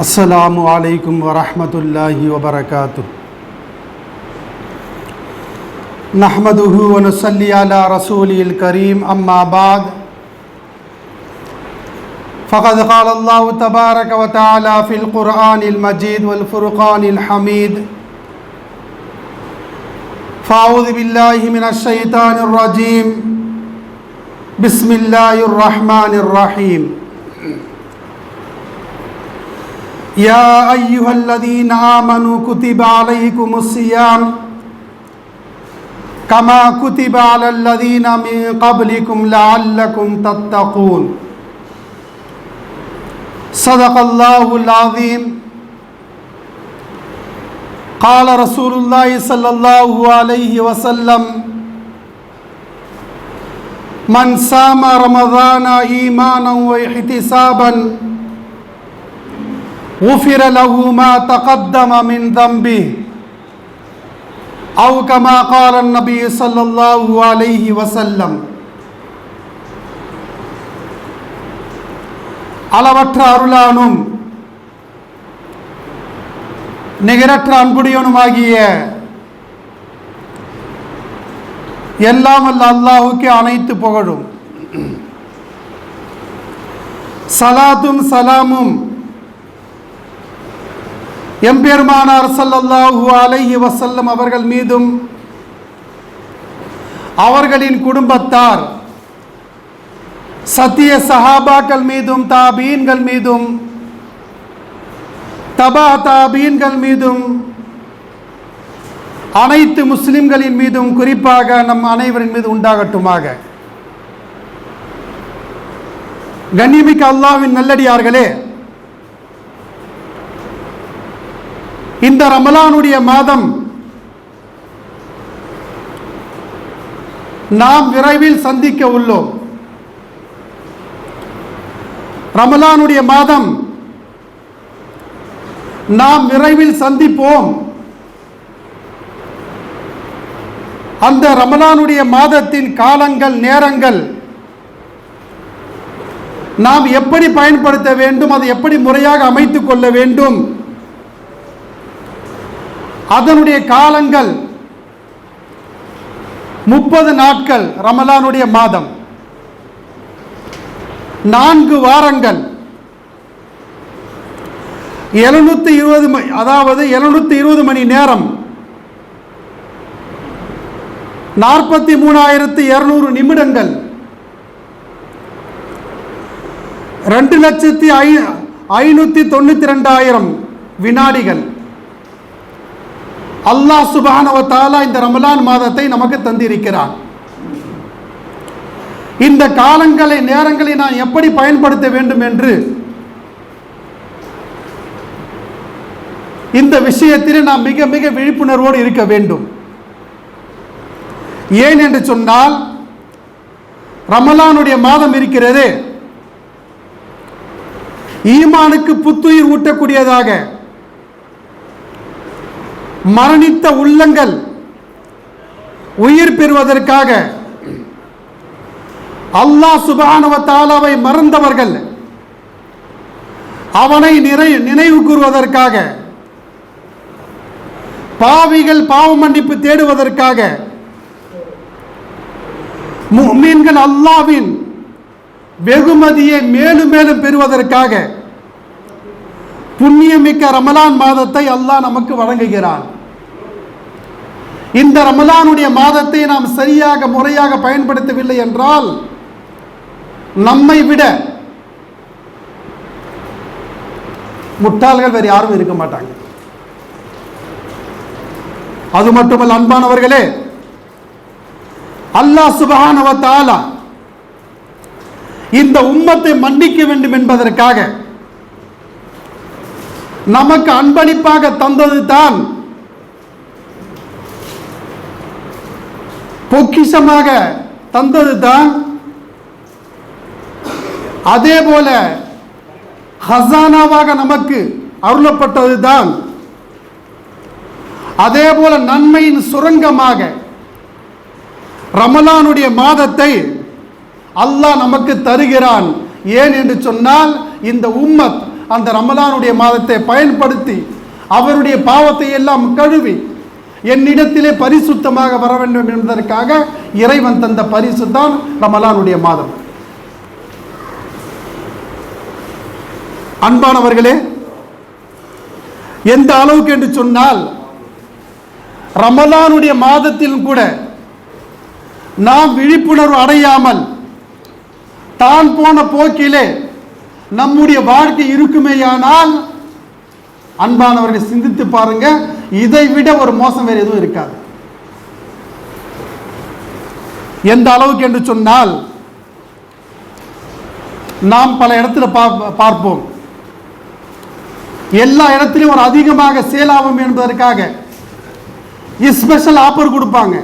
अस्सलामु अलैकुम वरहमतुल्लाहि वबरकातुह। नहमदुहु व नुसल्ली अला रसूलिल करीम, अम्मा बाद। फ़क़द क़ाल अल्लाहु तबारक व तआला फ़िल क़ुरआनिल मजीद वल फ़ुरक़ानिल हमीद। फ़अऊज़ु बिल्लाहि मिनश शैतानिर रजीम। बिस्मिल्लाहिर रहमानिर रहीम। या अय्युहल्लज़ीना आमनू कुतिबा अलैकुमुस्सियाम कमा कुतिबा अलल्लज़ीना मिन क़ब्लिकुम लअल्लकुम तत्तक़ून। सदक़ल्लाहुल अज़ीम। क़ाल रसूलुल्लाहि सल्लल्लाहु अलैहि वसल्लम मन सामा रमज़ाना ईमानन व इह्तिसाबन गुफ़िर लहू मा तक़द्दम मिन ज़ंबिही औ कमा क़ाल नबी सल्लल्लाहु अलैहि वसल्लम। அளவற்ற அருளானும் நிகரற்ற அன்புடையவனுமாகிய எல்லாம் வல்ல அல்லாஹ்வுக்கே அனைத்து புகழும். சலாத்தும் சலாமும் எம்பெருமானார் ஸல்லல்லாஹு அலைஹி வஸல்லம் அவர்கள் மீதும் அவர்களின் குடும்பத்தார் சத்திய சஹாபாக்கள் மீதும் தாபீன்கள் மீதும் தபா தாபீன்கள் மீதும் அனைத்து முஸ்லிம்களின் மீதும் குறிப்பாக நம் அனைவரின் மீது உண்டாகட்டுமாக. கண்ணியமிக்க அல்லாஹ்வின் நல்லடியார்களே, இந்த ரமலானுடைய மாதம் நாம் விரைவில் சந்திக்க உள்ளோம். ரமலானுடைய மாதம் நாம் விரைவில் சந்திப்போம். அந்த ரமலானுடைய மாதத்தின் காலங்கள், நேரங்கள் நாம் எப்படி பயன்படுத்த வேண்டும், அதை எப்படி முறையாக அமைத்துக் கொள்ள வேண்டும், அதனுடைய காலங்கள் 30 நாட்கள். ரமலானுடைய மாதம் 4 வாரங்கள், 720 மணி நேரம், 43,200 நிமிடங்கள், 2,592,000 வினாடிகள். அல்லாஹ் சுப்ஹானஹு வ தஆலா இந்த ரமலான் மாதத்தை நமக்கு தந்திருக்கிறான். இந்த காலங்களை, நேரங்களை நான் எப்படி பயன்படுத்த வேண்டும் என்று இந்த விஷயத்தில் நாம் மிக மிக விழிப்புணர்வோடு இருக்க வேண்டும். ஏன் என்று சொன்னால், ரமலானுடைய மாதம் இருக்கிறது ஈமானுக்கு புத்துயிர் ஊட்டக்கூடியதாக, மரணித்த உள்ளங்கள் உயிர் பெறுவதற்காக, அல்லாஹ் சுப்ஹானஹு வ தஆலாவை மறந்தவர்கள் அவனை நினைவு கூறுவதற்காக, பாவிகள் பாவ மன்னிப்பு தேடுவதற்காக, முஃமின்கள் அல்லாஹ்வின் வெகுமதியை மேலும் மேலும் பெறுவதற்காக புண்ணியமிக்க ரமலான் மாதத்தை அல்லாஹ் நமக்கு வழங்குகிறான். இந்த ரமலானுடைய மாதத்தை நாம் சரியாக முறையாக பயன்படுத்தவில்லை என்றால் நம்மை விட முட்டாள்கள் வேறு யாரும் இருக்க மாட்டாங்க. அது மட்டுமல்ல அன்பானவர்களே, அல்லாஹ் சுப்ஹானஹு வ தஆலா இந்த உம்மத்தை மன்னிக்க வேண்டும் என்பதற்காக நமக்கு அன்பளிப்பாக தந்தது தான், பொக்கிஷமாக தந்தது தான், அதே போல ஹசானாவாக நமக்கு அருளப்பட்டது தான், அதே போல நன்மையின் சுரங்கமாக ரமலானுடைய மாதத்தை அல்லாஹ் நமக்கு தருகிறான். ஏன் என்று சொன்னால், இந்த உம்மத் அந்த ரமலானுடைய மாதத்தை பயன்படுத்தி அவருடைய பாவத்தை எல்லாம் கழுவி என்னிடத்திலே பரிசுத்தமாக வர வேண்டும் என்பதற்காக இறைவன் தந்த பரிசு தான் ரமலானுடைய மாதம். அன்பானவர்களே, எந்த அளவுக்கு என்று சொன்னால் ரமலானுடைய மாதத்தில் கூட நாம் விழிப்புணர்வு அடையாமல் தான் போன போக்கிலே நம்முடைய வாழ்க்கை இருக்குமேயானால் அன்பானவர்கள் சிந்தித்து பாருங்க, இதை விட ஒரு மோசம் வேறு எதுவும் இருக்காது. எந்த அளவுக்கு என்று சொன்னால் நாம் பல இடத்துல பார்ப்போம், எல்லா இடத்திலும் ஒரு அதிகமாக சேல் ஆகும் என்பதற்காக ஸ்பெஷல் ஆஃபர் கொடுப்பாங்க.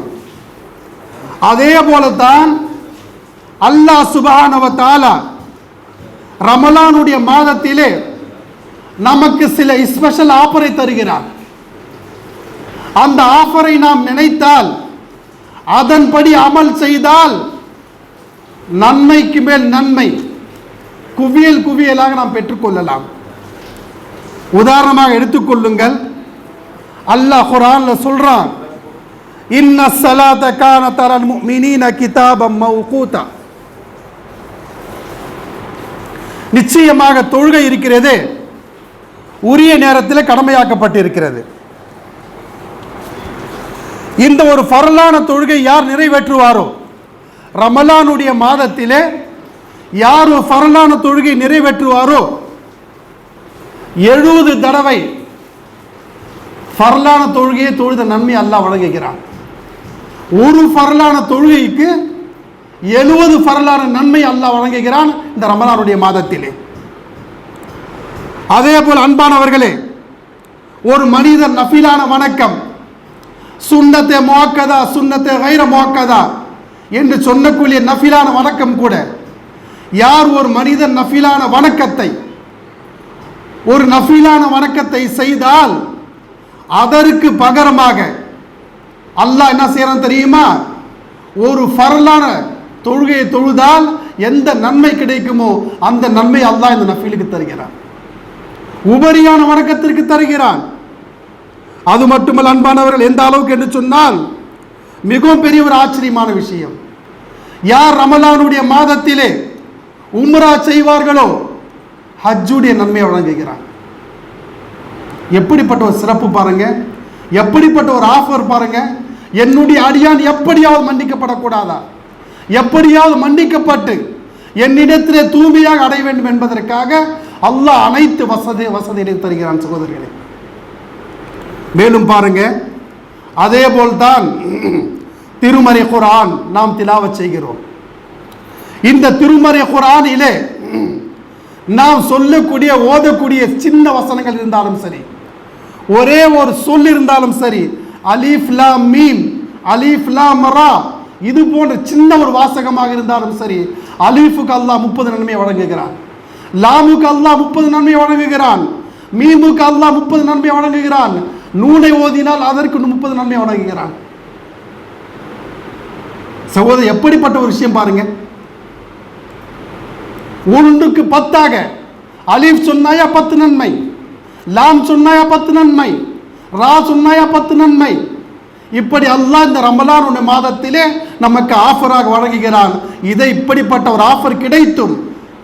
அதே போலத்தான் அல்லாஹ் சுப்ஹானஹு வ தஆலா ரமலானுடைய மாதத்திலே நமக்கு சில ஸ்பெஷல் ஆஃபரை தருகிறார். அந்த ஆஃபரை நாம் நினைத்தால், அதன்படி அமல் செய்தால் நன்மைக்கு மேல் நன்மை குவியல் குவியலாக நாம் பெற்றுக்கொள்ளலாம். உதாரணமாக எடுத்துக்கொள்ளுங்கள், அல்லாஹ் குர்ஆன்ல சொல்றான், இன்ன ஸலாத கானத் அலல் முஃமினீன கிதாபம் மவ்கூதா. நிச்சயமாக தொழுகை இருக்கிறது உரிய நேரத்தில் கடமையாக்கப்பட்டிருக்கிறது. இந்த ஒரு ஃபர்லான தொழுகை யார் நிறைவேற்றுவாரோ, ரமலானுடைய மாதத்திலே யார் ஒரு ஃபர்லான தொழுகை நிறைவேற்றுவாரோ 70 தடவை ஃபர்லான தொழுகையை தொழுத நன்மை அல்லாஹ் வழங்குகிறான். ஒரு ஃபர்லான தொழுகைக்கு 70 ஃபர்லான நன்மை அல்லாஹ் வழங்குகிறான் இந்த ரமலானுடைய மாதத்திலே. அதே போல் அன்பானவர்களே, ஒரு மனிதர் நஃபிலான வணக்கம், சுன்னத்தே முஅக்கதா சுன்னத்தே கைர முஅக்கதா என்று சொல்லக்கூடிய நஃபிலான வணக்கம் கூட, யார் ஒரு மனிதர் நஃபிலான வணக்கத்தை செய்தால் அதற்கு பகரமாக அல்லாஹ் என்ன செய்யறான் தெரியுமா, ஒரு ஃபர்லான தொழுகையை தொழுதால் எந்த நன்மை கிடைக்குமோ அந்த நன்மை அல்லாஹ் இந்த நஃபிலுக்கு தருகிறான், உபரியான வணக்கத்திற்கு தருகிறான். அது மட்டுமல்ல அன்பானவர்கள், எந்த அளவுக்கு என்று சொன்னால் மிகவும் பெரிய ஒரு ஆச்சரியமான விஷயம், யார் ரமலானுடைய மாதத்திலே உம்ரா செய்வார்களோ ஹஜ்ஜுடைய நன்மையை வழங்குகிறான். எப்படிப்பட்ட ஒரு சிறப்பு பாருங்க, எப்படிப்பட்ட ஒரு ஆஃபர் பாருங்க. என்னுடைய அடியான் எப்படியாவது மன்னிக்கப்படக்கூடாதா, எப்படியாவது மன்னிக்கப்பட்டு என்னிடத்திலே தூய்மையாக அடைய வேண்டும் என்பதற்காக அல்லாஹ் அனைத்து வசதிகளையும் தருகிறான் சகோதரர்களே. மேலும் பாருங்க, அதே போல்தான் திருமறை குர்ஆன் நாம் திலாவத் செய்கிறோம். இந்த திருமறை குர்ஆனிலே நாம் சொல்லக்கூடிய ஓதக்கூடிய சின்ன வசனங்கள் இருந்தாலும் சரி, ஒரே ஒரு சொல் இருந்தாலும் சரி, அலிஃப் லாம் மீம் அலிஃப் லாம் ரா இது போன்ற சின்ன ஒரு வாசகமாக இருந்தாலும் சரி, அலிஃபுக்கு அல்லாஹ் 30 நன்மையை வழங்குகிறான், லாமுக்கு அல்லாஹ் 30 நன்மையை வழங்குகிறான், மீமுக்கு அல்லாஹ் 30 நன்மையை வழங்குகிறான், நூனை ஓதினால் அதற்கு 30 நன்மையை வழங்குகிறான். சகோதரர், எப்படிப்பட்ட ஒரு விஷயம் பாருங்க. ஒன்றுக்கு 10ஆக அலிஃப் சொன்னாயா 10 நன்மை, லாம் சொன்னாயா 10 நன்மை, ரா சொன்னாயா 10 நன்மை. இப்படி அல்லாஹ் இந்த ரமலானுடைய மாதத்திலே நமக்கு ஆஃபராக வழங்குகிறான். இதை இப்படிப்பட்ட ஒரு ஆஃபர் கிடைத்தும்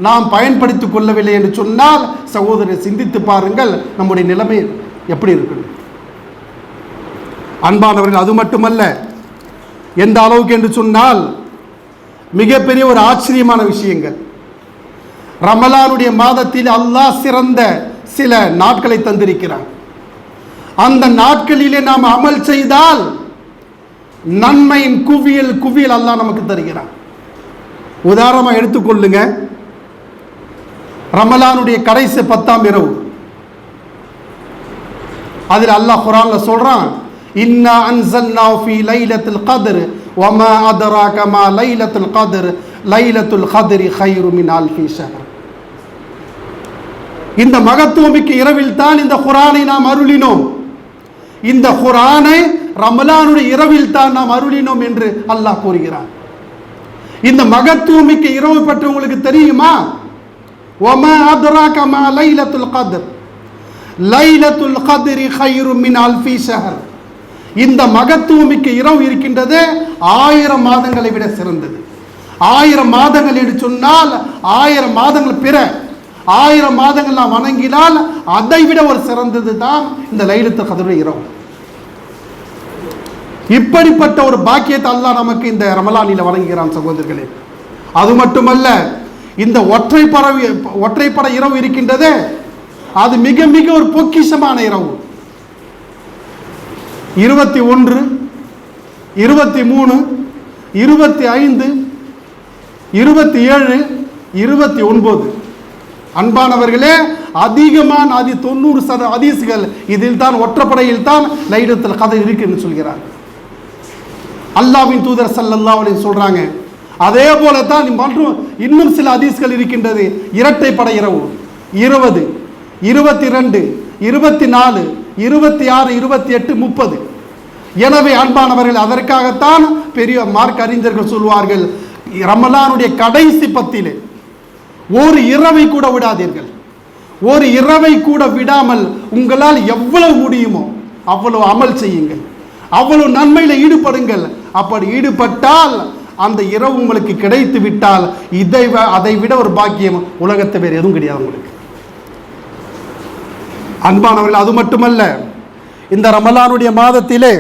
நாம் பயன்படுத்திக் கொள்ளவில்லை என்று சொன்னால் சகோதரர் சிந்தித்து பாருங்கள், நம்முடைய நிலைமை எப்படி இருக்கு. அன்பானவர்கள், அது மட்டுமல்ல, எந்த அளவுக்கு என்று சொன்னால் மிகப்பெரிய ஒரு ஆச்சரியமான விஷயங்கள். ரமலானுடைய மாதத்தில் அல்லாஹ் சிறந்த சில நாட்களை தந்திருக்கிறான். அந்த நாட்களிலே நாம் அமல் செய்தால் நன்மையின் குவியல் குவியல் அல்லாஹ் நமக்கு தருகிறான். உதாரணமாக எடுத்துக்கொள்ளுங்க, ரமலானுடைய கடைசி 10ஆம் இரவு, அதில் அல்லாஹ் குர்ஆன்ல சொல்றான், இன்னா அன்ஸல்னாஹு ஃபீ லைலத்துல் கத்ர் வமா அத்ராக மா லைலத்துல் கத்ர் லைலத்துல் கத்ரி கைரு மின் அல்ஃபி ஷஹர். இந்த மகத்துவமிக்க இரவில் தான் இந்த குர்ஆனை நாம் அருளினோம். இந்த குர்ஆனை ரமலானுடைய இரவில் தான் நாம் அருளினோம் என்று அல்லாஹ் கூறுகிறான். இந்த மகத்துவமிக்க இரவு பற்றி உங்களுக்கு தெரியுமா? வமா அத்ராக மா லைலத்துல் கத்ர் லைலத்துல் கத்ரி கைரும் மின் அல்ஃபி ஷஹர். இந்த மகத்துவமிக்க இரவு இருக்கின்றது 1000 மாதங்களை விட சிறந்தது. 1000 மாதங்கள் என்று சொன்னால் 1000 மாதங்கள் பிற 1000 மாதங்கள் நாம் வணங்கினால் அதை விட ஒரு சிறந்தது தான் இந்த லைலத்துல் கத்ர் இரவு. இப்படிப்பட்ட ஒரு பாக்கியத்தை அல்லாஹ் நமக்கு இந்த ரமலானில் வழங்குகிறான் சகோதரர்களே. அது மட்டுமல்ல, இந்த ஒற்றைப்படை இரவு இருக்கின்றது, அது மிக மிக ஒரு பொக்கிஷமான இரவு. 21, 23, 25, 27, 29 அன்பானவர்களே, அதிகமான 90% ஹதீஸ்கள் இதில் தான் ஒற்றைப்படையில் தான் லைலத்துல் கத்ர் இருக்குன்னு சொல்கிறார். அல்லாஹ்வின் தூதர் ஸல்லல்லாஹு அலைஹி சொல்றாங்க. அதே போல தான் மற்றும் இன்னும் சில ஹதீஸ்கள் இருக்கின்றது. இரட்டைப்படை இரவு 20, 22, 24, 26, 28, 30. எனவே அன்பானவர்கள், அதற்காகத்தான் பெரிய மார்க் அறிஞர்கள் சொல்வார்கள், ரமலானுடைய கடைசி பத்திலே ஒரு இரவை கூட விடாதீர்கள். ஒரு இரவை கூட விடாமல் உங்களால் எவ்வளவு முடியுமோ அவ்வளவு அமல் செய்யுங்கள், அவ்வளவு நன்மையில ஈடுபடுங்கள். அப்படி ஈடுபட்டால் அந்த இரவு உங்களுக்கு கிடைத்து விட்டால் அதை விட ஒரு பாக்கியம் உலகத்தை வேறு எதுவும் கிடையாது உங்களுக்கு. அன்பானவர்கள், அது மட்டுமல்ல, இந்த ரமலானுடைய மாதத்திலே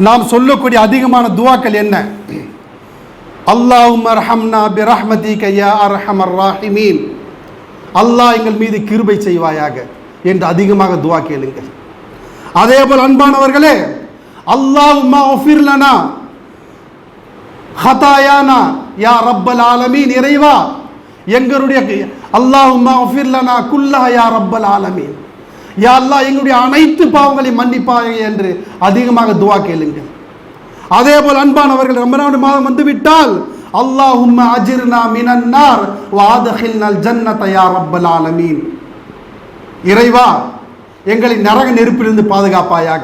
நாம் சொல்லக்கூடிய அதிகமான துவாக்கள் என்ன? அல்லாஹும்ம அர்ஹம்னா பிரஹ்மதிக யா அர்ஹமர் ராஹிமீன். அல்லாஹ் எங்கள் மீது கிருபை செய்வாயாக என்று அதிகமாக துவா கேளுங்கள். அதேபோல் அன்பானவர்களே, அல்லாஹும்ம உஃபிர் லனா ஹதாயானா யா ரப்பல் ஆலமீன். இறைவா, எங்களுடைய அல்லாஹும்ம உஃபிர் லனா குல்லஹ யா ரப்பல் ஆலமீன். யா அல்லாஹ், எங்களுடைய அனைத்து பாவங்களை மன்னிப்பாயாக என்று அதிகமாக துவா கேளுங்கள். அதேபோல் அன்பானவர்கள், ரமலான் மாதம் வந்துவிட்டால் அல்லாஹும்ம அஜிர்னா மினன் நார் வ அத்கில்னல் ஜன்னத யா ரப்பல் ஆலமீன். இறைவா, எங்களை நரக நெருப்பிலிருந்து பாதுகாப்பாயாக,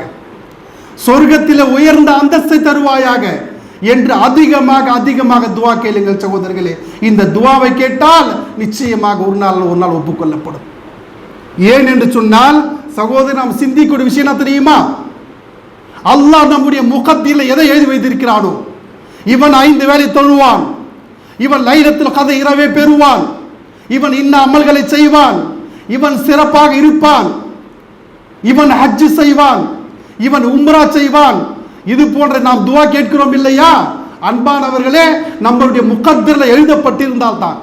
சொர்க்கத்தில் உயர்ந்த அந்தஸ்தை தருவாயாக என்று அதிகமாக அதிகமாக துவா கேளுங்கள் சகோதரர்களே. இந்த துவாவை கேட்டால் நிச்சயமாக ஒரு நாள் ஒப்புக்கொள்ளப்படும். ஏன் என்று சொன்னால் சகோதரர், நாம் சிந்திக்கூடிய விஷயம் என்ன தெரியுமா? அல்லாஹ் நம்முடைய முகத்தில் எதை எழுதி வைத்திருக்கிறானோ, இவன் 5 வேளை தொழுவான், இவன் லைலத்துல் கத்ர் இரவே பெறுவான், இவன் இன்ன அமல்களை செய்வான், இவன் சிறப்பாக இருப்பான், இவன் ஹஜ் செய்வான், இவன் உம்ரா செய்வான், இது போன்ற நாம் துவா கேட்கிறோம் இல்லையா? அன்பானவர்களே, நம்முடைய முகத்தரில் எழுதப்பட்டிருந்தால் தான்,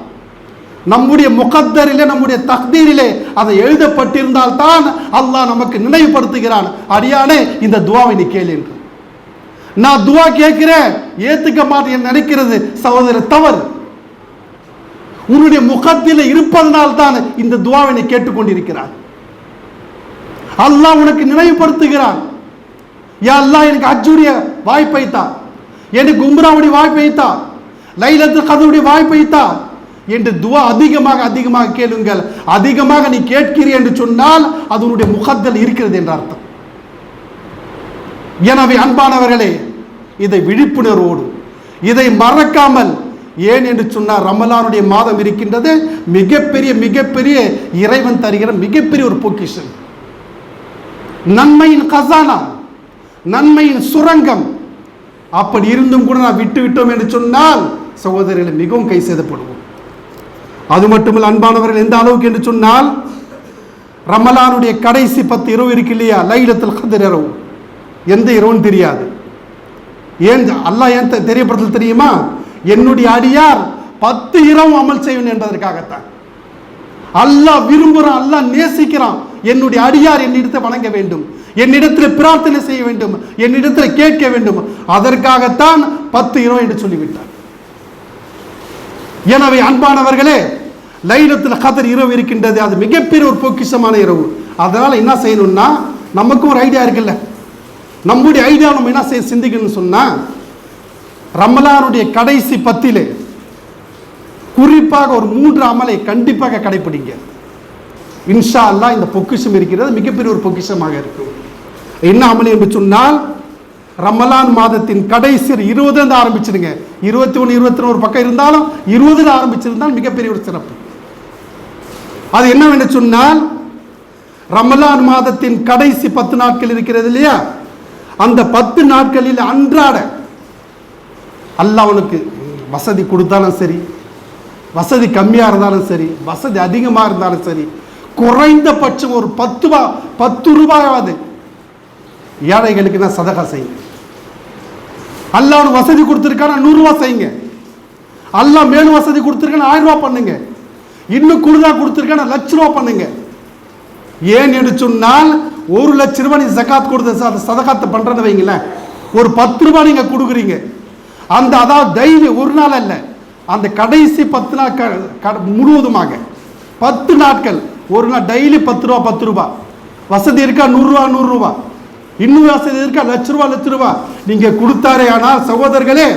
நம்முடைய முகத்தரிலே, நம்முடைய தக்தீரிலே அதை எழுதப்பட்டிருந்தால் தான் அல்லாஹ் நமக்கு நினைவுபடுத்துகிறான், அடியானே இந்த துவாவை நீ கேளு என்று. நான் துவா கேட்கிறேன், ஏத்துக்க மாட்டேன் நினைக்கிறது சகோதரர் தவறு. உன்னுடைய முகத்தில் இருப்பதனால் தான் இந்த துவாவை நீ கேட்டுக்கொண்டிருக்கிறான். அல்லாஹ் உனக்கு நினைவுபடுத்துகிறான், யா அல்லாஹ் எனக்கு ஹஜ்ஜுடைய வாய்ப்பை தா, எனக்கு உம்ராவுடைய வாய்ப்பை தா, லைலத்துல் கத்ருடைய வாய்ப்பை தா என்று துவா அதிகமாக அதிகமாக கேளுங்கள். அதிகமாக நீ கேட்கிறீ என்று சொன்னால் அது உன்னுடைய முகத்தில் இருக்கிறது என்ற அர்த்தம். எனவே அன்பானவர்களே, இதை விழிப்புணர்வோடு, இதை மறக்காமல், ஏன் என்று சொன்னால் ரமலானுடைய மாதம் இருக்கின்றது, மிகப்பெரிய இறைவன் தருகிற மிகப்பெரிய ஒரு பொக்கிஷம், நன்மையின் கசானா, நன்மையின் சுரங்கம். அப்படி இருந்தும் கூட நான் விட்டோம் என்று சொன்னால் சகோதரர்களை மிகவும் கை சேதப்படுவோம். அது மட்டுமல்ல அன்பானவர்கள், எந்த அளவுக்கு என்று சொன்னால் ரமலானுடைய கடைசி 10 இரவு இருக்கு இல்லையா, லைலத்துல் கத்ர் இரவு, எந்த இரவுன்னு தெரியாது. ஏன் அல்லாஹ் ஏன் தெரியப்படுத்தல் தெரியுமா? என்னுடைய அடியார் 10 இரவு அமல் செய்வேன் என்பதற்காகத்தான். அல்லாஹ் விரும்புகிறான், அல்லாஹ் நேசிக்கிறான், என்னுடைய அடியார் என்னிடத்தை வணங்க வேண்டும், என்னிடத்தில் பிரார்த்தனை செய்ய வேண்டும், என்னிடத்தில் கேட்க வேண்டும், அதற்காகத்தான் 10 இரவு என்று சொல்லிவிட்டார். எனவே அன்பானவர்களே, லைலத்துல் கத்ர் இரவு இருக்கின்றது, அது மிகப்பெரிய ஒரு பொக்கிஷமான இரவு. அதனால என்ன செய்யணும்னா, நமக்கும் ஒரு ஐடியா இருக்குல்ல, நம்முடைய ஐடியா நம்ம என்ன செய்ய சிந்திக்கணும்னு சொன்னா, ரமலானுடைய கடைசி 10 குறிப்பாக ஒரு 3 அமலை கண்டிப்பாக கடைபிடிங்க. இன்ஷா அல்லாஹ் இந்த பொக்கிஷம் இருக்கிறது, மிகப்பெரிய ஒரு பொக்கிஷமாக இருக்கும். என்ன அமல் என்று சொன்னால், ரமலான் மாதத்தின் கடைசி 20 ஆரம்பிச்சிருங்க. 21, 22 ஒரு பக்கம் இருந்தாலும் 20 ஆரம்பிச்சிருந்தால் மிகப்பெரிய ஒரு சிறப்பு. அது என்னவென்று சொன்னால், ரமலான் மாதத்தின் கடைசி 10 நாட்கள் இருக்கிறது இல்லையா, அந்த 10 நாட்களில் அன்றாட அல்லாஹ் அவனுக்கு வசதி கொடுத்தாலும் சரி, வசதி கம்மியாக இருந்தாலும் சரி, வசதி அதிகமாக இருந்தாலும் சரி, குறைந்தபட்சம் ஒரு 10 ரூபாயாவது ஏழைகளுக்கு தான் சதகா செய்யுங்க. அல்லாஹ் அவனுக்கு வசதி கொடுத்துருக்கான 100 ரூபா செய்யுங்க. அல்லாஹ் மேலும் வசதி கொடுத்துருக்கான 1000 ரூபா பண்ணுங்க. இன்னும் கூடுதலா கொடுத்துருக்கான 1,00,000 ரூபா பண்ணுங்க. ஏன் என்று சொன்னால், 1 லட்சம் ரூபாய் நீ ஜகாத் கொடுத்த சதகாத்தை பண்றதை வைங்களேன், ஒரு 10 ரூபாய் நீங்க கொடுக்குறீங்க. அந்த அதாவது டெய்லி ஒரு நாள் அல்ல, அந்த கடைசி 10 நாட்கள் முழுவதுமாக 10 நாட்கள் ஒரு நாள் டெய்லி 10 ரூபா 10 ரூபா. வசதி இருக்கா 100 ரூபா 100 ரூபா, இன்னும் வசதி இருக்கா 1,00,000 ரூபா 1,00,000 ரூபா நீங்க கொடுத்தாரே. ஆனால் சகோதரர்களே,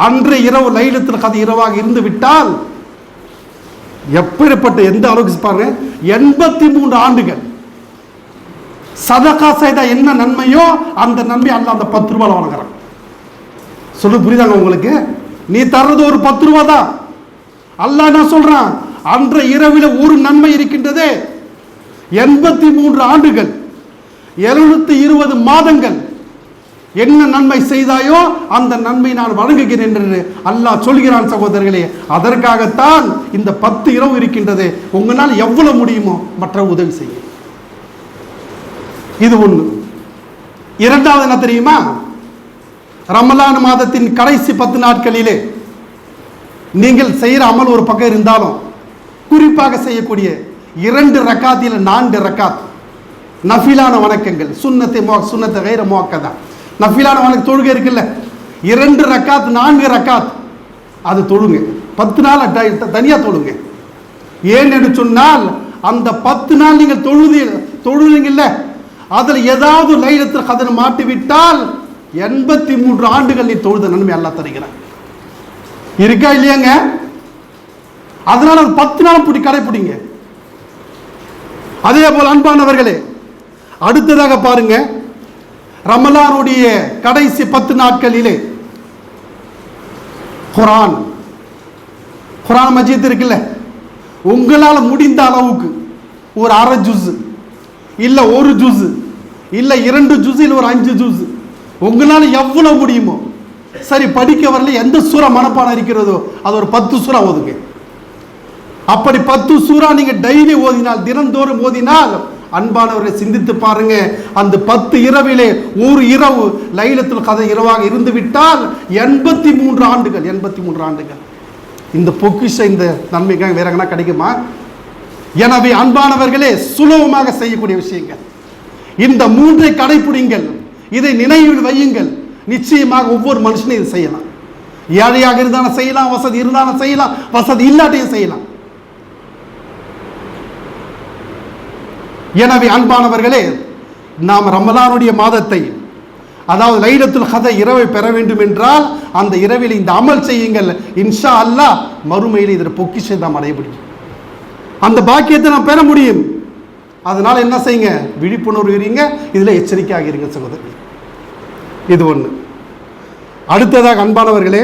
அன்று இரவு லைலத்துல் கத்ர் இரவாக இருந்து விட்டால் எப்படிப்பட்ட எந்த அளவுக்கு பாருங்க, 83 ஆண்டுகள் சதகா செய்த என்ன நன்மையோ அந்த நன்மை அல்லாஹ் அந்த 10 ரூபாய் வழங்குறான். சொல்லு புரியுதாங்க உங்களுக்கு? நீ தர்றது ஒரு 10 ரூபா தான். அல்லாஹ் என்ன சொல்றான், அன்ற இரவில் ஒரு நன்மை இருக்கின்றது. 83 ஆண்டுகள் 720 மாதங்கள் என்ன நன்மை செய்தாயோ அந்த நன்மை நான் வழங்குகிறேன் என்று அல்லாஹ் சொல்கிறான். சகோதரர்களே, அதற்காகத்தான் இந்த 10 இரவு இருக்கின்றது. உங்களால் எவ்வளவு முடியுமோ மற்ற உதவி செய்ய. இது ஒன்று. இரண்டாவது என்ன தெரியுமா, ரமலான் மாதத்தின் கடைசி 10 நாட்களிலே நீங்கள் செய்கிற அமல் ஒரு பக்கம் இருந்தாலும், குறிப்பாக செய்யக்கூடிய 2 ரக்காத்தில் 4 ரக்காத் நஃபிலான வணக்கங்கள், சுன்னத்தை வேற முஅக்கதா நஃபிலான வணக்க தொழுகை இருக்குல்ல, 2 ரக்காத் 4 ரக்காத் அது தொழுங்க. 10 நாள் தனியா தொழுங்க. ஏன் என்று சொன்னால், அந்த 10 நாள் நீங்கள் தொழுவீங்கல்ல, அதில் ஏதாவது லைலத்துல் கத்ர் மாட்டிவிட்டால் 83 ஆண்டுகள் நீ தொழுத நன்மை அல்லாஹ் தருகிறான். இருக்கா இல்லையாங்க? அதனால 10 நாள் கடைப்பிடிங்க. அதே போல் அன்பானவர்களே, அடுத்ததாக பாருங்க, ரமலானுடைய கடைசி 10 நாட்களிலே குர்ஆன் மஜீத் இருக்குல்ல, உங்களால் முடிந்த அளவுக்கு ஒரு அரை ஜுஸ் இல்ல 1 ஜுஸ் இல்ல 2 ஜுஸ் இல்ல ஒரு 5 ஜுஸ், உங்களால் எவ்வளவு முடியுமோ சரி. படிக்க வரல, எந்த சூரா மனப்பாடம் இருக்கிறதோ அது ஒரு 10 சூரா ஓதுங்க. அப்படி 10 சூரா நீங்க டெய்லி ஓதினால், தினந்தோறும் ஓதினால், அன்பானவர்களை சிந்தித்து பாருங்க, அந்த 10 இரவிலே ஒரு இரவு லைலத்துல் கத்ர் இரவாக இருந்து விட்டால் 83 ஆண்டுகள் 83 ஆண்டுகள் இந்த பொக்கிஷ இந்த நன்மைக்காக வேற எங்கன்னா கிடைக்குமா? எனவே அன்பானவர்களே, சுலபமாக செய்யக்கூடிய விஷயங்கள் இந்த 3ஐ கடைப்பிடிங்கள். இதை நினைவில் வையுங்கள். நிச்சயமாக ஒவ்வொரு மனுஷனும் இதை செய்யலாம். ஏழையாக இருந்தாலும் செய்யலாம், வசதி இருந்தாலும் செய்யலாம், வசதி இல்லாட்டையும் செய்யலாம். எனவே அன்பானவர்களே, நாம் ரமலானுடைய மாதத்தை, அதாவது லைலத்துல் கத்ர் இரவை பெற வேண்டும் என்றால் அந்த இரவில் இந்த அமல் செய்யுங்கள். இன்ஷா அல்லாஹ் மறுமையில் இதில் பொக்கிஷத்தை நாம் அடைய முடியும். அந்த பாக்கியத்தை நாம் பெற முடியும். அதனால என்ன செய்யுங்க, விழிப்புணர்வு இருங்க, இதில் எச்சரிக்கையாக இருங்க சகோதரர். இது ஒன்று. அடுத்ததாக அன்பானவர்களே,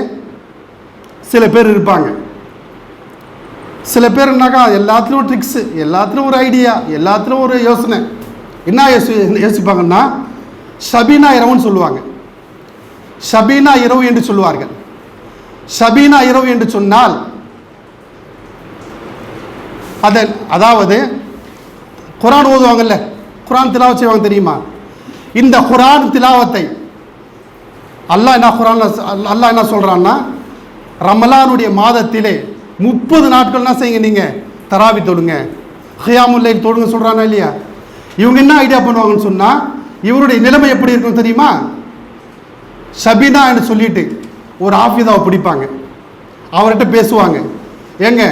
சில பேர் இருப்பாங்க, சில பேர்னாக்கா எல்லாத்துலேயும் ட்ரிக்ஸு, எல்லாத்துலேயும் ஒரு ஐடியா, எல்லாத்துலேயும் ஒரு யோசனை. என்ன யோசிப்பாங்கன்னா, ஷபீனா இரவுன்னு சொல்லுவாங்க. ஷபீனா இரவு என்று சொல்லுவார்கள். ஷபீனா இரவு என்று சொன்னால் அதாவது குர்ஆன் ஓதுவாங்கல்ல, குர்ஆன் திலாவத் செய்வாங்க தெரியுமா? இந்த குர்ஆன் திலாவத்தை அல்லாஹ் என்ன சொல்றான்னா, ரமலானுடைய மாதத்திலே 30 நாட்கள்னா செய்யுங்க. நீங்க தராவி தொழுங்க, கியாமுல் லைல் தொழுங்க சொல்றானா இல்லையா? இவங்க என்ன ஐடியா பண்ணுவாங்கன்னு சொன்னா, இவருடைய நிலைமை எப்படி இருக்கும் தெரியுமா? ஷபீனா என்று சொல்லிட்டு ஒரு ஆஃபீஸாவை பிடிப்பாங்க, அவர்கிட்ட பேசுவாங்க, ஏங்க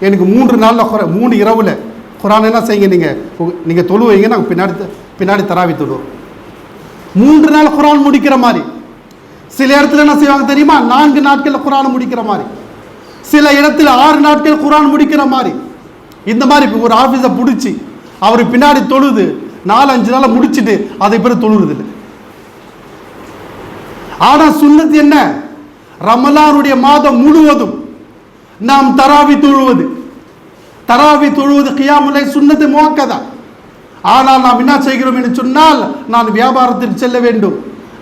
எனக்கு 3 நாளில் 3 இரவில் குர்ஆன் என்ன செய்யுங்க, நீங்கள் தொழுவீங்க, நாங்கள் பின்னாடி தராவி தொழுவோம். 3 நாள் குர்ஆன் முடிக்கிற மாதிரி. சில இடத்துல என்ன செய்வாங்க தெரியுமா, 4 நாட்களில் குர்ஆன் முடிக்கிற மாதிரி, சில இடத்துல 6 நாட்கள் குர்ஆன் முடிக்கிற மாதிரி. இந்த மாதிரி ஒரு ஆஃபீஸை பிடிச்சி அவர் பின்னாடி தொழுது 4-5 நாளை முடிச்சுட்டு அதை பிறகு தொழுறது இல்லை. ஆனா சுன்னத் என்ன? ரமலானுடைய மாதம் முழுவதும் நாம் தராவி தொழுவது. தராவி தொழுவது கியாமுலை சுன்னத்து முஅக்கதா. ஆனால் நாம் என்ன செய்கிறோம் என்று சொன்னால், நான் வியாபாரத்தில் செல்ல வேண்டும்,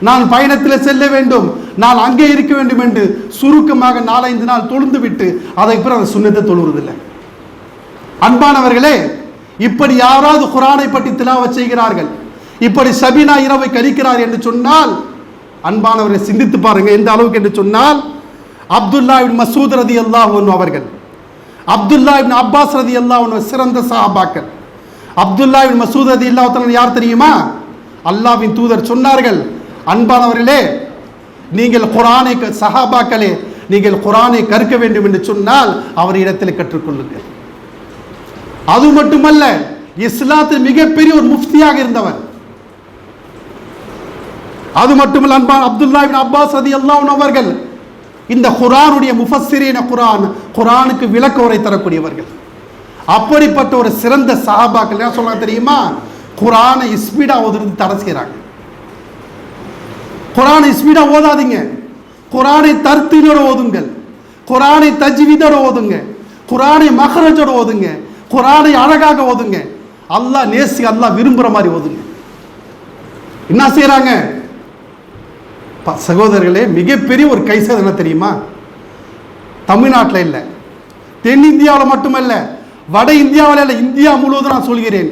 நான் பயணத்தில் செல்ல வேண்டும், நான் அங்கே இருக்க வேண்டும் என்று சுருக்கமாக 4-5 நாள் தொழுந்து விட்டு அதை பிறகு அந்த சுன்னத்தை தொழுவதில்லை. அன்பானவர்களே, இப்படி யாராவது குர்ஆனை பற்றி திலாவத் செய்கிறார்கள், இப்படி சபீனா இரவை கழிக்கிறார் என்று சொன்னால், அன்பானவரை சிந்தித்து பாருங்க எந்த அளவுக்கு என்று சொன்னால், அப்துல்லா இப்னு மஸ்ஊத் ரலியல்லாஹு அன்ஹு அவர்கள், அப்துல்லா இப்னு அப்பாஸ் ரலியல்லாஹு அன்ஹு சிறந்த சஹாபாக்கள். அப்துல்லா இப்னு மஸ்ஊத் ரலியல்லாஹு அன்ஹு யார் தெரியுமா? அல்லாஹ்வின் தூதர் சொன்னார்கள், அன்பானவர்களே, நீங்கள் குர்ஆனை, சஹாபாக்களே, நீங்கள் குர்ஆனை கற்க வேண்டும் என்று சொன்னால் அவரிடத்தில் கற்றுக்கொள்ளுங்கள். அது மட்டுமல்ல, இஸ்லாத்தில் மிகப்பெரிய ஒரு முஃப்தியாக இருந்தவர். அது மட்டுமல்ல, அன்பான அப்துல்லா இப்னு அப்பாஸ் ரலியல்லாஹு அன்ஹு அவர்கள் இந்த குர்ஆனுடைய முஃபஸ்ஸிரீன, குர்ஆனுக்கு விளக்க உரை தரக்கூடியவர்கள். அப்படிப்பட்ட ஒரு சிறந்த சஹாபாக்கள் என்ன சொல்றாங்க தெரியுமா? குர்ஆனை ஸ்பீடா ஓதுறது தடை செய்றாங்க. குர்ஆனை ஸ்பீடா ஓதாதீங்க, குர்ஆனை தர்த்தீலோட ஓதுங்கள், குர்ஆனை தஜ்வீதோட ஓதுங்க, குர்ஆனை மக்ரஜோட ஓதுங்க, குர்ஆனை அழகாக ஓதுங்க. அல்லாஹ் நேசி, அல்லாஹ் விரும்புற மாதிரி ஓதுங்க. என்ன செய்யறாங்க சகோதரர்களே? மிகப்பெரிய ஒரு கைசேதம் என்ன தெரியுமா? தமிழ்நாட்டில் இல்லை, தென்னிந்தியாவில் மட்டுமல்ல, வட இந்தியாவில் இல்லை, இந்தியா முழுவதும் நான் சொல்கிறேன்.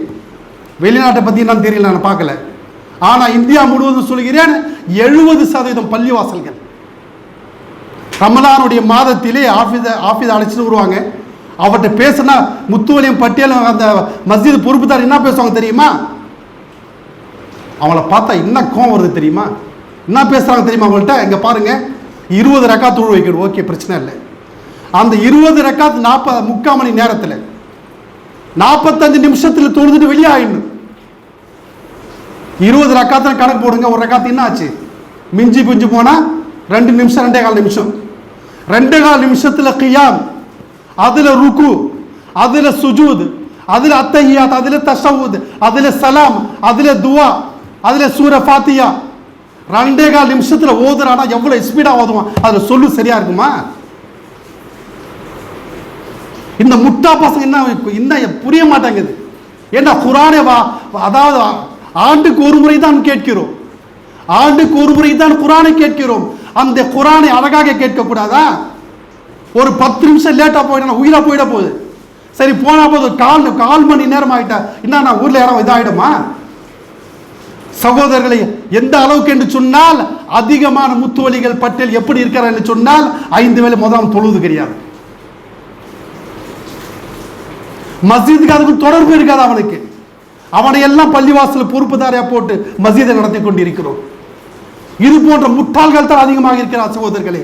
வெளிநாட்டை பற்றி நான் தெரியல, நான் பார்க்கல. ஆனால் இந்தியா முழுவதும் சொல்கிறேன், 70% பள்ளிவாசல்கள் ரமலானுடைய மாதத்திலே ஆஃபீஸ் அழைச்சிட்டு வருவாங்க. அவர்கிட்ட பேசினா முத்துவலியம் பட்டியல் அந்த மஸ்ஜித் பொறுப்புதார் என்ன பேசுவாங்க தெரியுமா? அவங்கள பார்த்தா என்ன கோவம் வருது தெரியுமா? என்ன பேசுறாங்க தெரியுமா அவங்கள்ட்ட? இங்கே பாருங்க, 20 ரக்காத் தொழு வைக்கணும், ஓகே பிரச்சனை இல்லை. அந்த 20 ரக்காத் 3/4 மணி நேரத்தில் 45 நிமிஷத்தில் தொழுதுட்டு வெளியே ஆயிடணும். 20 ரக்காத்துல கணக்கு போடுங்க, ஒரு ரக்காத்து என்ன ஆச்சு? மிஞ்சி புஞ்சு போனால் 2 நிமிஷம், 2.25 நிமிஷம். 2.25 நிமிஷத்தில் கியாம், அதில் ருக்கு, அதில் சுஜூத், அதில் அத்தஹியாத், அதில் தஷவுத், அதில் சலாம், அதில் துவா, அதில் சூர ஃபாத்தியா. 2.25 நிமிஷத்தில் ஓதுறானா எவ்வளோ ஸ்பீடாக ஓதுவான்? அதில் சொல்லு சரியா இருக்குமா? இந்த முட்டா பசங்க என்ன புரிய மாட்டாங்குது. ஏன்னா குர்ஆனை அதாவது ஆண்டுக்கு ஒரு முறை தான் கேட்கிறோம், ஆண்டுக்கு ஒரு முறை தான் குர்ஆனை கேட்கிறோம். அந்த குர்ஆனை அழகாக கேட்கக்கூடாதா? ஒரு 10 நிமிஷம் லேட்டாக போயிட்டா உயிரா போயிட போகுது. சரி போனா போது, 4 மணி நேரம் ஆகிட்டா என்ன, நான் ஊரில் யாரும் இதாகிடுமா? சகோதரர்களை, எந்த அளவுக்கு என்று சொன்னால், அதிகமான முத்துவலிகள் பட்டியல் எப்படி இருக்கிறார் என்று சொன்னால், 5 வேளை முதலாம் தொழுது கிடையாது. மஸ்ஜிதுக்கு அதுக்கு தொடர்பு இருக்காது அவனுக்கு. அவனை எல்லாம் பள்ளிவாசல் பொறுப்புதாரியா போட்டு மஸ்ஜிதை நடத்தி கொண்டிருக்கிறோம். இது போன்ற முட்டாள்கள் தான் அதிகமாக இருக்கிறார் சகோதரர்களே.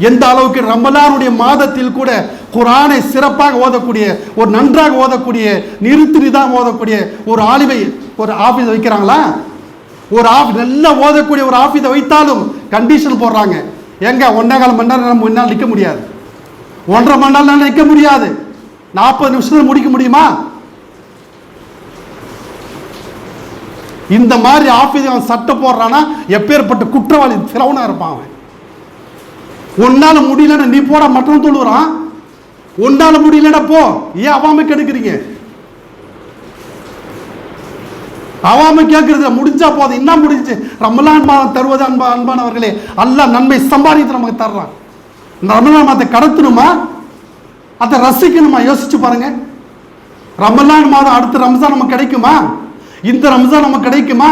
எந்த அளவுக்கு ரமலானுடைய மாதத்தில் கூட குர்ஆனை சிறப்பாக ஓதக்கூடிய, ஒரு நன்றாக ஓதக்கூடிய, நிதானம் ஓதக்கூடிய ஒரு ஆலிமை, ஒரு ஆபீஸ் வைக்கிறாங்களா? ஒரு நல்லா ஓதக்கூடிய ஒரு ஆபீஸை வைத்தாலும் கண்டிஷன் போடுறாங்க. எங்க 1.25 மணி நேரம் நம்ம முன்னால் நிற்க முடியாது, 1.5 மணி நேரம் நிற்க முடியாது, 40 நிமிஷத்தில் முடிக்க முடியுமா? இந்த மாதிரி ஆபீஸ் அவன் சட்டம் போடுறானா எப்பேற்பட்ட குற்றவாளி ஃபிரௌனா இருப்பான் அவன். உன்னால முடியலன்னா நீ போட மட்டும் தொழுறான், உன்னால முடியலன்னா போ. ஏன் அவாம கெடுக்கிறீங்க? அவாம கேட்கறது முடிஞ்சா போதும். என்ன முடிஞ்சு? ரமலான் மாதம் தருவது அன்பானவர்களே, அல்லாஹ் நன்மை சம்பாதித்து நமக்கு தர்றான். ரமலான் மாதத்தை கடத்தணுமா, அதை ரசிக்கணுமா? யோசிச்சு பாருங்க. ரமலான் மாதம் அடுத்த ரம்ஜான் நமக்கு கிடைக்குமா? இந்த ரம்ஜான் நமக்கு கிடைக்குமா?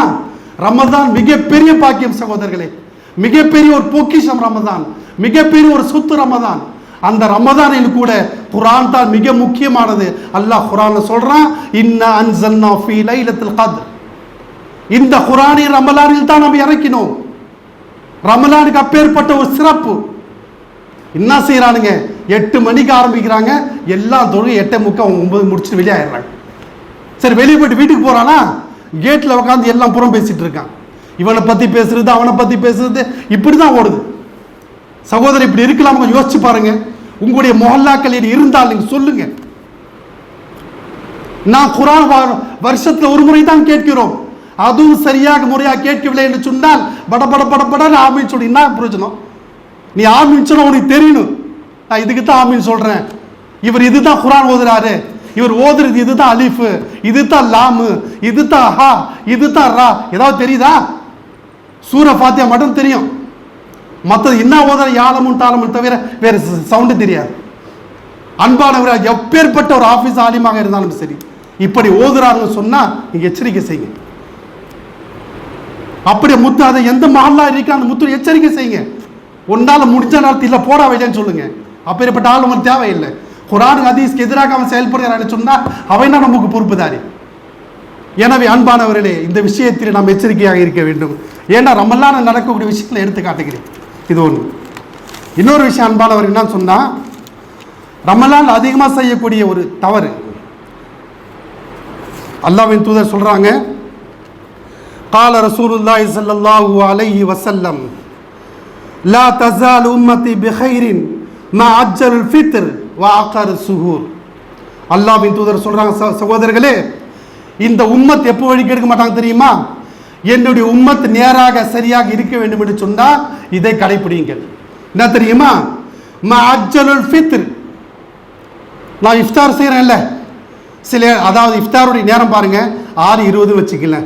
ரமதான் மிகப்பெரிய பாக்கியம் சகோதரர்களே, மிகப்பெரிய ஒரு பொக்கிஷம் ரமதான், மிகப்பெரிய ஒரு சொத்து ரமதான். அந்த ரமதானில் கூட குர்ஆன் தான் மிக முக்கியமானது. அல்லாஹ் குர்ஆன்ல சொல்றான், இன்னா அன்ஸல்னா ஃபீ லைலத்துல் கத்ர். இந்த குர்ஆனை ரமலானில் தான் நம்ம இறக்கினோம். ரமலானுக்கு அப்பேற்பட்ட ஒரு சிறப்பு. என்ன செய்யறானுங்க? 8 மணிக்கு ஆரம்பிக்கிறாங்க, எல்லா தொழுகை 8:30 9 முடிச்சுட்டு வெளியே ஆயிடுறாங்க. சரி, வெளியே போயிட்டு வீட்டுக்கு போறானா, கேட்டில் உட்காந்து எல்லாம் புறம் பேசிட்டு இருக்கான். இவனை பத்தி பேசுறது, அவனை பத்தி பேசுறது, இப்படிதான் ஓடுது. சகோதரர், இப்படி இருக்கலாம்? கொஞ்சம் யோசிச்சு பாருங்க. உங்களுடைய மொஹல்லாக்கள் இருந்தால் நீங்க சொல்லுங்க. நான் குர்ஆன் வருஷத்துல ஒரு முறை தான் கேட்கிறோம், அதுவும் சரியாக முறையாக கேட்கவில்லை என்று சொன்னால் பட ஆமீன் சொல்லி என்ன பிரயோஜனம்? நீ ஆமீன் சொன்ன உனக்கு தெரியணும், நான் இதுக்கு தான் ஆமீன் சொல்றேன், இவர் இதுதான் குர்ஆன் ஓதுறாரு, இவர் ஓதுறது இதுதான் அலிஃபு, இதுதான் லாமு, இதுதான் ஹா, இதுதான் ரா. ஏதாவது தெரியுதா? சூரா ஃபாத்தியா மட்டும் தெரியும், மற்றது என்ன ஓதுற யாலமும் தாளமும் தவிர வேற சவுண்டு தெரியாது. அன்பானவர் எப்பேற்பட்ட ஒரு ஆபீஸ் ஆலிமாக இருந்தாலும் சரி, இப்படி ஓதுறாருன்னு சொன்னா நீங்க எச்சரிக்கை செய்யுங்க. அப்படியே முத்து அதை எந்த மஹல்லா இருக்கு அந்த முத்து எச்சரிக்கை செய்யுங்க. ஒன்னால முடிஞ்ச நேரத்தில் இல்லை போடா வைலன்னு சொல்லுங்க. அப்பேற்பட்ட ஆள் உங்களுக்கு தேவையில்லை. குர்ஆன் ஹதீஸ்க்கு எதிராக அவன் செயல்படுகிறான்னு சொன்னா அவன் தான் நமக்கு பொறுப்புதாரி. எனவே அன்பானவர்களே, இந்த விஷயத்தில் நாம் எச்சரிக்கையாக இருக்க வேண்டும். ஏன்னா ரமலான் நடக்கக்கூடிய விஷயங்களை எடுத்து காட்டுகிறேன். இது ஒன்று. இன்னொரு விஷயம் அன்பானவர் என்ன சொன்னா, ரமலான் அதிகமாக செய்யக்கூடிய ஒரு தவறு, அல்லாஹ்வின் தூதர் சொல்றாங்க, قال رسول الله صلى الله عليه وسلم لا تزال امتي بخير ما عجل الفطر واخر السحور. அல்லாஹ்வின் தூதர் சொல்றாங்க, சகோதரர்களே, இந்த உம்மத் எப்போ வழி கெடுக்க மாட்டாங்க தெரியுமா? என்னுடைய உம்மத் நேராக சரியாக இருக்க வேண்டும் என்று சொன்னால் இதை கடைபிடிங்கள். என்ன தெரியுமா? மா அஜ்ஜலுல் ஃபித்ர். நான் இஃப்தார் செய்கிறேன்ல, சில அதாவது இஃப்தாருடைய நேரம் பாருங்க 6:20 வச்சுக்கல,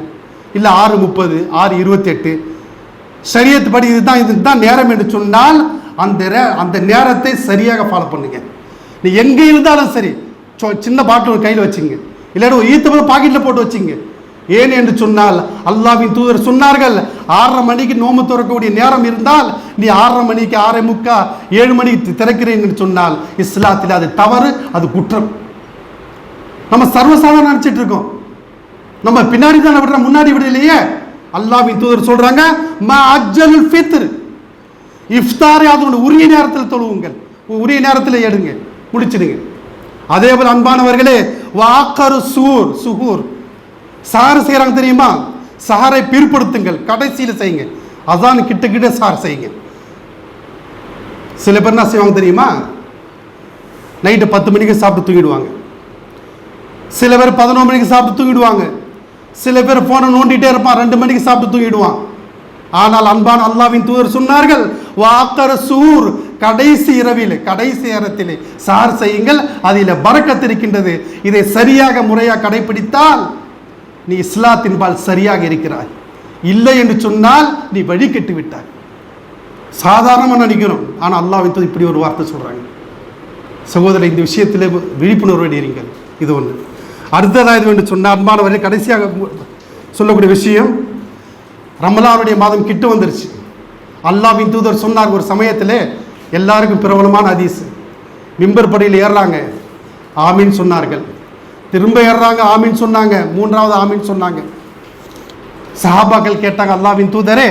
இல்லை 6:30, 6:28, ஷரியத் படி இதுதான் நேரம் என்று சொன்னால் அந்த நேரத்தை சரியாக ஃபாலோ பண்ணுங்க. நீ எங்கே இருந்தாலும் சரி, சின்ன பாட்டில் கையில் வச்சுங்க, இல்லாட்டி ஒரு ஈத்தப்பழம் பாக்கெட்டில் போட்டு வச்சுங்க. ஏன் என்று சொன்னால் அல்லாஹ்வின் தூதர் சொன்னார்கள், 6:30 மணிக்கு நோம்பு திறக்கக்கூடிய நேரம் இருந்தால் நீ 6:30 மணிக்கு 6:45, 7 மணிக்கு திறக்கிறேன் என்று சொன்னால் இஸ்லாத்தில் அது தவறு, அது குற்றம். நம்ம சர்வசாதாரணம் நினைச்சிட்டு இருக்கோம், நம்ம பின்னாடி தான் விடுற, முன்னாடி விடலையே. அல்லாஹ்வின் தூதர் சொல்றாங்க, மா அஜ்ஜலுல் ஃபித்ர், இஃப்தாரை அதோட உரிய நேரத்தில் தொழுவுங்கள், உரிய நேரத்தில் எடுங்க, முடிச்சிடுங்க. அதே போல அன்பானவர்களே, வாக்கரு சுகூர், சார் செய்யறாங்க தெரியுமா? சஹரை பிற்படுத்துங்கள், கடைசியில் செய்யுங்க. அதான் கிட்ட சார் செய்யுங்க. சில பேர் என்ன செய்வாங்க தெரியுமா? நைட்டு 10 மணிக்கு சாப்பிட்டு தூங்கிடுவாங்க, சில பேர் 11 மணிக்கு சாப்பிட்டு தூங்கிடுவாங்க, சில பேர் போனை நோண்டிட்டே இருப்பான், 2 மணிக்கு சாப்பிட்டு தூங்கிடுவான். ஆனால் அன்பான அல்லாஹ்வின் தூதர் சொன்னார்கள், வாக்கர சூர், கடைசி இரவில் கடைசி நேரத்தில் சார் செய்யுங்கள், அதில் பரக்கத் இருக்கின்றது. இதை சரியாக முறையாக கடைபிடித்தால் நீ இஸ்லாத்தின் பால் சரியாக இருக்கிறாய். இல்லை என்று சொன்னால் நீ வழி கெட்டு விட்டாய். சாதாரணமாக நினைக்கிறோம், ஆனால் அல்லாஹ்வின் தூதர் இப்படி ஒரு வார்த்தை சொல்றாங்க. சகோதரர், இந்த விஷயத்தில் விழிப்புணர்வு இருங்கள். இது ஒன்று. அடுத்ததாக இது என்று சொன்ன அன்பானவரை கடைசியாக சொல்லக்கூடிய விஷயம், ரமலானுடைய மாதம் கிட்ட வந்துருச்சு. அல்லாஹ்வின் தூதர் சொன்னார் ஒரு சமயத்தில், எல்லாருக்கும் பிரபலமான ஹதீஸ், மிம்பர் படியில் ஏறுறாங்க, ஆமீன் சொன்னார்கள், திரும்ப ஏறுறாங்க, ஆமீன் சொன்னாங்க, 3வது ஆமீன் சொன்னாங்க. சஹாபாக்கள் கேட்டாங்க, அல்லாஹ்வின் தூதரே,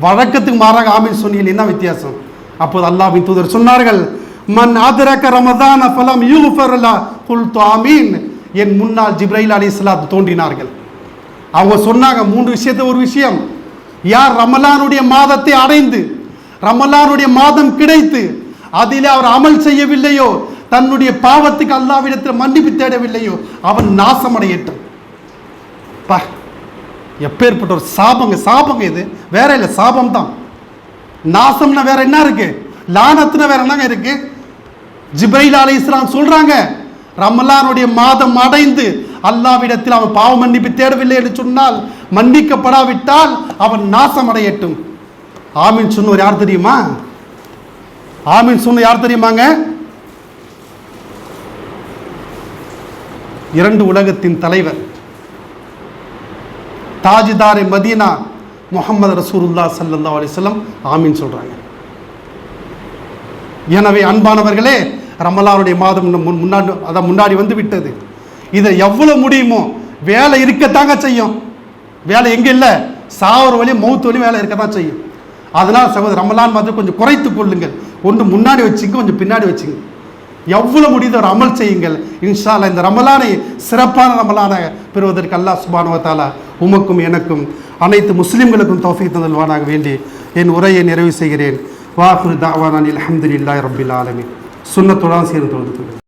வழக்கத்துக்கு மாறாக ஆமீன் சொன்னீங்க, என்ன வித்தியாசம்? அப்போது அல்லாஹ்வின் தூதர் சொன்னார்கள், மன் அதரக ரமதான ஃபலம் யுஃபர் லஹு குல்து ஆமீன். என் முன்னால் ஜிப்ரைல் அலைஹிஸ்ஸலாம் தோன்றினார்கள். அவங்க சொன்னாங்க 3 விஷயத்தை. ஒரு விஷயம், யார் ரமலானுடைய மாதத்தை அடைந்து, ரமலானுடைய மாதம் கிடைத்து அதிலே அவர் அமல் செய்யவில்லையோ, தன்னுடைய பாவத்துக்கு அல்லாஹ்விடத்தில் மன்னிப்பு தேடவில்லையோ, அவன் நாசமடையட்டும். பா, எப்பேற்பட்ட ஒரு சாபங்க இது. வேற இல்லை, சாபம் தான். நாசம்னா வேற என்ன இருக்கு? லானத்துனா வேற என்னங்க இருக்கு? ஜிப்ரைல் அலைஹிஸ்ஸலாம் சொல்றாங்க, ரமலானுடைய மாதம் அடைந்து அல்லாஹ்விடத்தில் அவன் பாவ மன்னிப்பு தேடவில்லை என்று சொன்னால், மன்னிக்கப்படாவிட்டால் அவன் நாசம் அடையட்டும். ஆமீன் சொன்னவர் யார் தெரியுமா? ஆமீன் சொன்ன யார் தெரியுமாங்க? 2 உலகத்தின் தலைவர், தாஜிதாரே மதீனா முஹம்மது ரசூலுல்லாஹ் ஸல்லல்லாஹு அலைஹி வஸல்லம் ஆமீன் சொல்றாங்க. எனவே அன்பானவர்களே, ரமலானுடைய மாதம் முன்னாடி வந்து விட்டது. இதை எவ்வளவு முடியுமோ வேலை இருக்கத்தாங்க செய்யும். வேலை எங்க இல்லை, சாவர வழி மௌத்து வழி வேலை இருக்கத்தான் செய்யும். அதனால் சகோதரர், ரமலான் மாதம் கொஞ்சம் குறைத்து கொள்ளுங்கள். ஒன்று முன்னாடி வச்சுங்க, கொஞ்சம் பின்னாடி வச்சுங்க. எவ்வளவு முடியுதோ ஒரு அமல் செய்யுங்கள். இன்ஷா அல்லாஹ் இந்த ரமலானை சிறப்பான ரமலான பெறுவதற்கு அல்லாஹ் சுப்ஹானஹு வ தஆலா உமக்கும் எனக்கும் அனைத்து முஸ்லிம்களுக்கும் தௌஃபீக் தந்தல்வானாக வேண்டி என் உரையை நிறைவு செய்கிறேன். வாஹிரு தஅவானா அல்ஹம்துலில்லாஹி ரப்பில் ஆலமீன். சுன்னத்துடன் சேர்ந்து தொழுது